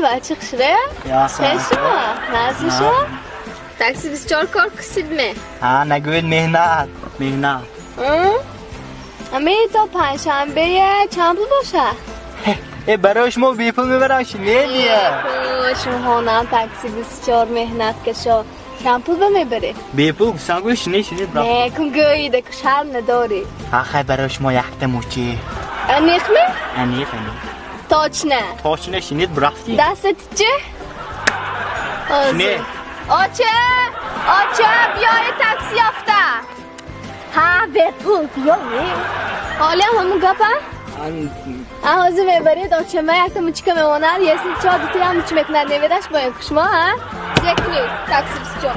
بچه خشره؟ یا چه شما؟ نازی شما؟ تاکسی بسیار کار کسید می ها نگوید مهنت امی تا پنجشنبه چند پول باشه؟ ای برای شما بیپول میبرمش نیلیه شما هم تاکسی بسیار مهنت کشا چند پول بمیبره؟ بیپول سنگوی شنید برا نه کن گویده که شرم نداری آخه برای شما یکت موچی نیخمی؟ انیخ تاچ نه تاشنه شنید برافتی دستت چه؟ نه آچه بیای تاکسی یافته ها به پول بیای حالا همون گپه؟ آهازو میبرید آچه من یک تا مچیکه میمانر یه سید چه دیتی هم چی میکنه نویدش باید کشما ها؟ زکنی تاکسی بسیار